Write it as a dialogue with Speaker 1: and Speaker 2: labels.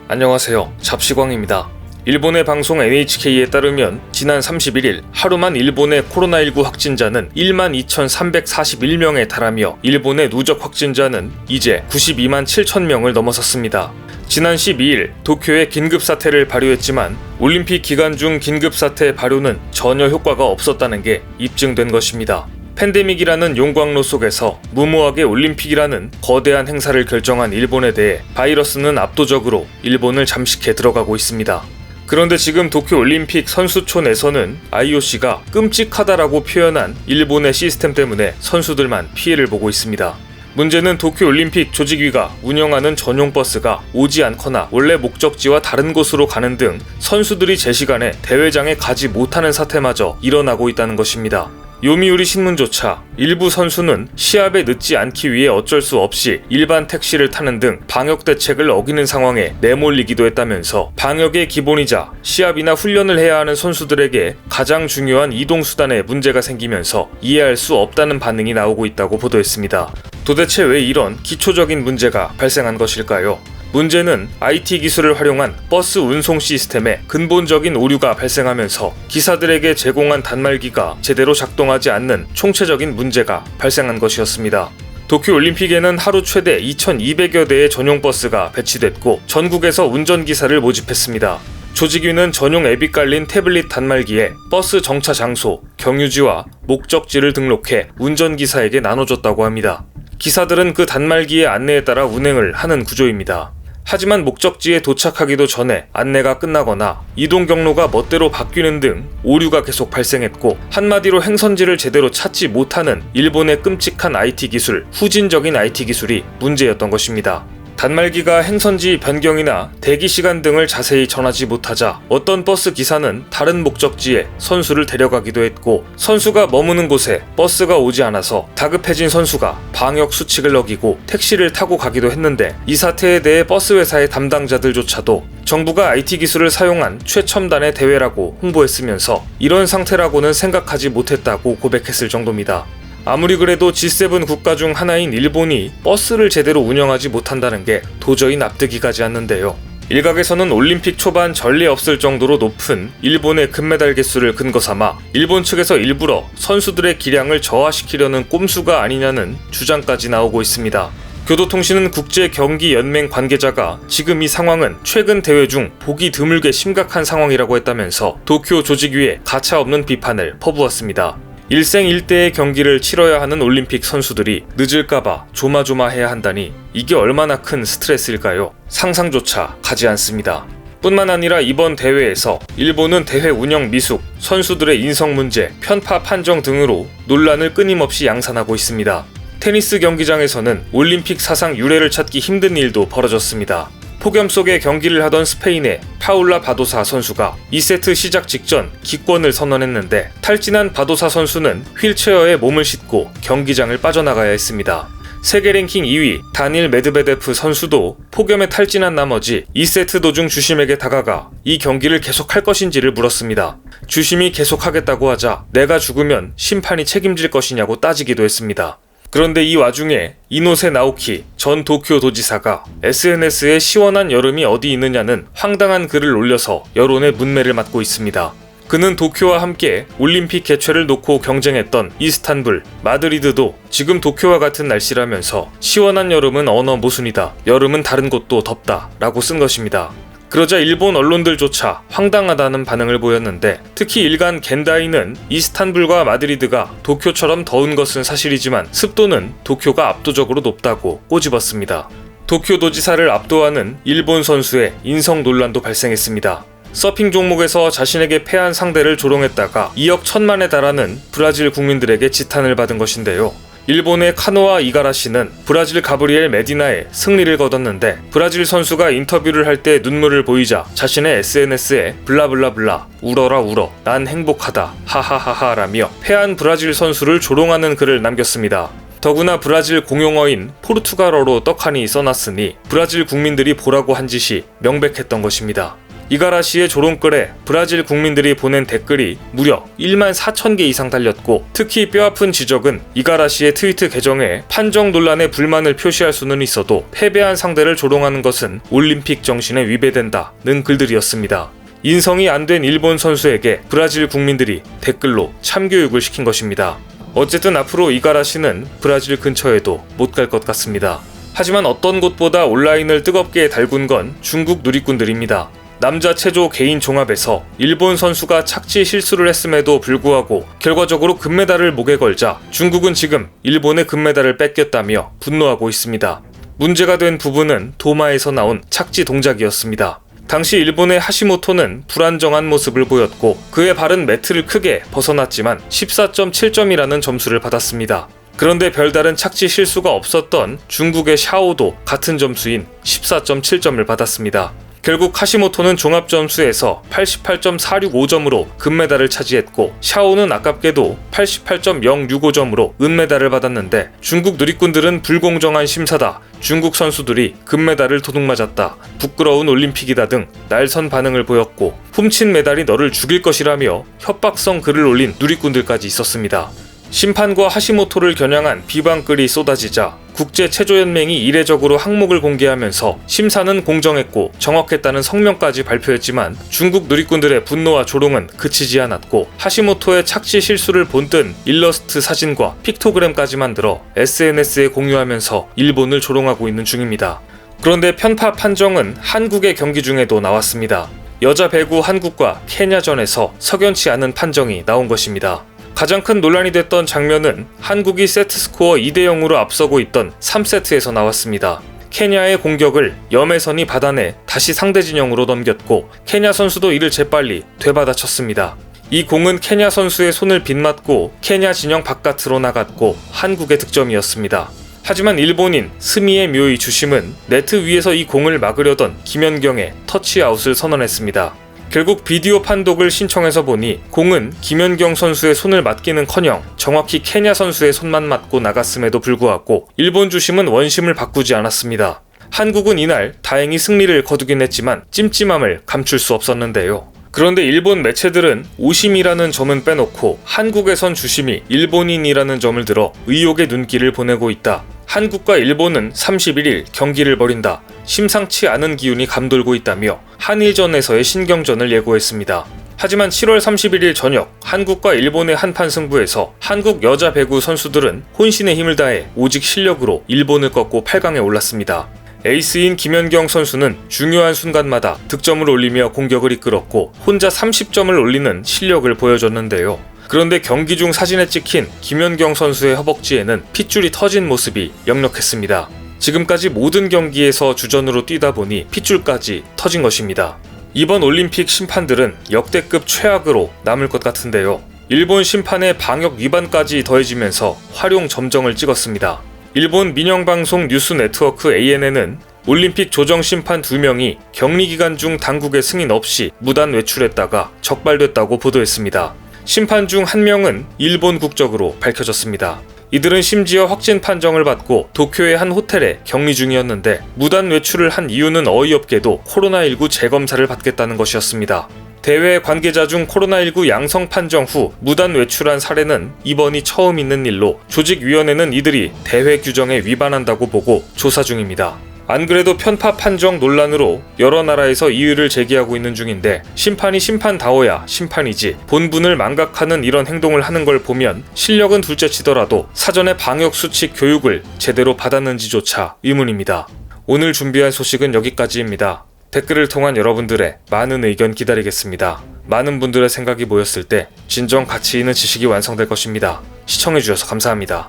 Speaker 1: 안녕하세요. 잡시광입니다. 일본의 방송 NHK에 따르면 지난 31일 하루만 일본의 코로나19 확진자는 12,341명에 달하며 일본의 누적 확진자는 이제 92만 7천명을 넘어섰습니다. 지난 12일 도쿄에 긴급사태를 발효했지만 올림픽 기간 중 긴급사태 발효는 전혀 효과가 없었다는 게 입증된 것입니다. 팬데믹이라는 용광로 속에서 무모하게 올림픽이라는 거대한 행사를 결정한 일본에 대해 바이러스는 압도적으로 일본을 잠식해 들어가고 있습니다. 그런데 지금 도쿄올림픽 선수촌 내에서는 IOC가 끔찍하다라고 표현한 일본의 시스템 때문에 선수들만 피해를 보고 있습니다. 문제는 도쿄올림픽 조직위가 운영하는 전용 버스가 오지 않거나 원래 목적지와 다른 곳으로 가는 등 선수들이 제 시간에 대회장에 가지 못하는 사태마저 일어나고 있다는 것입니다. 요미우리 신문조차 일부 선수는 시합에 늦지 않기 위해 어쩔 수 없이 일반 택시를 타는 등 방역 대책을 어기는 상황에 내몰리기도 했다면서 방역의 기본이자 시합이나 훈련을 해야 하는 선수들에게 가장 중요한 이동수단에 문제가 생기면서 이해할 수 없다는 반응이 나오고 있다고 보도했습니다. 도대체 왜 이런 기초적인 문제가 발생한 것일까요? 문제는 IT 기술을 활용한 버스 운송 시스템에 근본적인 오류가 발생하면서 기사들에게 제공한 단말기가 제대로 작동하지 않는 총체적인 문제가 발생한 것이었습니다. 도쿄올림픽에는 하루 최대 2,200여 대의 전용 버스가 배치됐고 전국에서 운전기사를 모집했습니다. 조직위는 전용 앱이 깔린 태블릿 단말기에 버스 정차 장소, 경유지와 목적지를 등록해 운전기사에게 나눠줬다고 합니다. 기사들은 그 단말기의 안내에 따라 운행을 하는 구조입니다. 하지만 목적지에 도착하기도 전에 안내가 끝나거나 이동 경로가 멋대로 바뀌는 등 오류가 계속 발생했고 한마디로 행선지를 제대로 찾지 못하는 일본의 끔찍한 IT 기술, 후진적인 IT 기술이 문제였던 것입니다. 단말기가 행선지 변경이나 대기 시간 등을 자세히 전하지 못하자 어떤 버스 기사는 다른 목적지에 선수를 데려가기도 했고 선수가 머무는 곳에 버스가 오지 않아서 다급해진 선수가 방역 수칙을 어기고 택시를 타고 가기도 했는데 이 사태에 대해 버스 회사의 담당자들조차도 정부가 IT 기술을 사용한 최첨단의 대회라고 홍보했으면서 이런 상태라고는 생각하지 못했다고 고백했을 정도입니다. 아무리 그래도 G7 국가 중 하나인 일본이 버스를 제대로 운영하지 못한다는 게 도저히 납득이 가지 않는데요. 일각에서는 올림픽 초반 전례 없을 정도로 높은 일본의 금메달 개수를 근거 삼아 일본 측에서 일부러 선수들의 기량을 저하시키려는 꼼수가 아니냐는 주장까지 나오고 있습니다. 교도통신은 국제경기연맹 관계자가 지금 이 상황은 최근 대회 중 보기 드물게 심각한 상황이라고 했다면서 도쿄 조직위에 가차없는 비판을 퍼부었습니다. 일생일대의 경기를 치러야 하는 올림픽 선수들이 늦을까봐 조마조마해야 한다니 이게 얼마나 큰 스트레스일까요? 상상조차 가지 않습니다. 뿐만 아니라 이번 대회에서 일본은 대회 운영 미숙, 선수들의 인성 문제, 편파 판정 등으로 논란을 끊임없이 양산하고 있습니다. 테니스 경기장에서는 올림픽 사상 유례를 찾기 힘든 일도 벌어졌습니다. 폭염 속에 경기를 하던 스페인의 파울라 바도사 선수가 2세트 시작 직전 기권을 선언했는데 탈진한 바도사 선수는 휠체어에 몸을 싣고 경기장을 빠져나가야 했습니다. 세계 랭킹 2위 다닐 메드베데프 선수도 폭염에 탈진한 나머지 2세트 도중 주심에게 다가가 이 경기를 계속할 것인지를 물었습니다. 주심이 계속하겠다고 하자 내가 죽으면 심판이 책임질 것이냐고 따지기도 했습니다. 그런데 이 와중에 이노세 나오키 전 도쿄 도지사가 SNS에 시원한 여름이 어디 있느냐는 황당한 글을 올려서 여론의 문매를 맞고 있습니다. 그는 도쿄와 함께 올림픽 개최를 놓고 경쟁했던 이스탄불, 마드리드도 지금 도쿄와 같은 날씨라면서 시원한 여름은 언어 모순이다. 여름은 다른 곳도 덥다. 라고 쓴 것입니다. 그러자 일본 언론들조차 황당하다는 반응을 보였는데 특히 일간 겐다이는 이스탄불과 마드리드가 도쿄처럼 더운 것은 사실이지만 습도는 도쿄가 압도적으로 높다고 꼬집었습니다. 도쿄 도지사를 압도하는 일본 선수의 인성 논란도 발생했습니다. 서핑 종목에서 자신에게 패한 상대를 조롱했다가 2억 1천만에 달하는 브라질 국민들에게 지탄을 받은 것인데요. 일본의 카노아 이가라시는 브라질 가브리엘 메디나에 승리를 거뒀는데 브라질 선수가 인터뷰를 할 때 눈물을 보이자 자신의 SNS에 블라블라블라 울어라 울어 난 행복하다 하하하하 라며 패한 브라질 선수를 조롱하는 글을 남겼습니다. 더구나 브라질 공용어인 포르투갈어로 떡하니 써놨으니 브라질 국민들이 보라고 한 짓이 명백했던 것입니다. 이가라시의 조롱글에 브라질 국민들이 보낸 댓글이 무려 1만 4천 개 이상 달렸고, 특히 뼈아픈 지적은 이가라시의 트위터 계정에 판정 논란에 불만을 표시할 수는 있어도 패배한 상대를 조롱하는 것은 올림픽 정신에 위배된다는 글들이었습니다. 인성이 안 된 일본 선수에게 브라질 국민들이 댓글로 참교육을 시킨 것입니다. 어쨌든 앞으로 이가라시는 브라질 근처에도 못 갈 것 같습니다. 하지만 어떤 곳보다 온라인을 뜨겁게 달군 건 중국 누리꾼들입니다. 남자 체조 개인 종합에서 일본 선수가 착지 실수를 했음에도 불구하고 결과적으로 금메달을 목에 걸자 중국은 지금 일본의 금메달을 뺏겼다며 분노하고 있습니다. 문제가 된 부분은 도마에서 나온 착지 동작이었습니다. 당시 일본의 하시모토는 불안정한 모습을 보였고 그의 발은 매트를 크게 벗어났지만 14.7점이라는 점수를 받았습니다. 그런데 별다른 착지 실수가 없었던 중국의 샤오도 같은 점수인 14.7점을 받았습니다. 결국 하시모토는 종합점수에서 88.465점으로 금메달을 차지했고, 샤오는 아깝게도 88.065점으로 은메달을 받았는데, 중국 누리꾼들은 불공정한 심사다, 중국 선수들이 금메달을 도둑맞았다, 부끄러운 올림픽이다 등 날선 반응을 보였고, 훔친 메달이 너를 죽일 것이라며 협박성 글을 올린 누리꾼들까지 있었습니다. 심판과 하시모토를 겨냥한 비방글이 쏟아지자 국제체조연맹이 이례적으로 항목을 공개하면서 심사는 공정했고 정확했다는 성명까지 발표했지만, 중국 누리꾼들의 분노와 조롱은 그치지 않았고 하시모토의 착지 실수를 본뜬 일러스트 사진과 픽토그램까지 만들어 SNS에 공유하면서 일본을 조롱하고 있는 중입니다. 그런데 편파 판정은 한국의 경기 중에도 나왔습니다. 여자 배구 한국과 케냐전에서 석연치 않은 판정이 나온 것입니다. 가장 큰 논란이 됐던 장면은 한국이 세트스코어 2대0으로 앞서고 있던 3세트에서 나왔습니다. 케냐의 공격을 염혜선이 받아내 다시 상대 진영으로 넘겼고, 케냐 선수도 이를 재빨리 되받아쳤습니다. 이 공은 케냐 선수의 손을 빗맞고 케냐 진영 바깥으로 나갔고 한국의 득점이었습니다. 하지만 일본인 스미의 묘이 주심은 네트 위에서 이 공을 막으려던 김연경의 터치아웃을 선언했습니다. 결국 비디오 판독을 신청해서 보니 공은 김연경 선수의 손을 맞기는커녕 정확히 케냐 선수의 손만 맞고 나갔음에도 불구하고 일본 주심은 원심을 바꾸지 않았습니다. 한국은 이날 다행히 승리를 거두긴 했지만 찜찜함을 감출 수 없었는데요. 그런데 일본 매체들은 오심이라는 점은 빼놓고 한국에선 주심이 일본인이라는 점을 들어 의혹의 눈길을 보내고 있다. 한국과 일본은 31일 경기를 벌인다. 심상치 않은 기운이 감돌고 있다며 한일전에서의 신경전을 예고했습니다. 하지만 7월 31일 저녁 한국과 일본의 한판 승부에서 한국 여자 배구 선수들은 혼신의 힘을 다해 오직 실력으로 일본을 꺾고 8강에 올랐습니다. 에이스인 김연경 선수는 중요한 순간마다 득점을 올리며 공격을 이끌었고 혼자 30점을 올리는 실력을 보여줬는데요. 그런데 경기 중 사진에 찍힌 김연경 선수의 허벅지에는 핏줄이 터진 모습이 역력했습니다. 지금까지 모든 경기에서 주전으로 뛰다 보니 핏줄까지 터진 것입니다. 이번 올림픽 심판들은 역대급 최악으로 남을 것 같은데요. 일본 심판의 방역 위반까지 더해지면서 활용 점정을 찍었습니다. 일본 민영방송 뉴스 네트워크 ANN은 올림픽 조정심판 2명이 격리기간 중 당국의 승인 없이 무단 외출했다가 적발됐다고 보도했습니다. 심판 중 1명은 일본 국적으로 밝혀졌습니다. 이들은 심지어 확진 판정을 받고 도쿄의 한 호텔에 격리 중이었는데 무단 외출을 한 이유는 어이없게도 코로나19 재검사를 받겠다는 것이었습니다. 대회 관계자 중 코로나19 양성 판정 후 무단 외출한 사례는 이번이 처음 있는 일로 조직위원회는 이들이 대회 규정에 위반한다고 보고 조사 중입니다. 안 그래도 편파 판정 논란으로 여러 나라에서 이의를 제기하고 있는 중인데, 심판이 심판다워야 심판이지 본분을 망각하는 이런 행동을 하는 걸 보면 실력은 둘째치더라도 사전에 방역수칙 교육을 제대로 받았는지조차 의문입니다. 오늘 준비한 소식은 여기까지입니다. 댓글을 통한 여러분들의 많은 의견 기다리겠습니다. 많은 분들의 생각이 모였을 때 진정 가치 있는 지식이 완성될 것입니다. 시청해주셔서 감사합니다.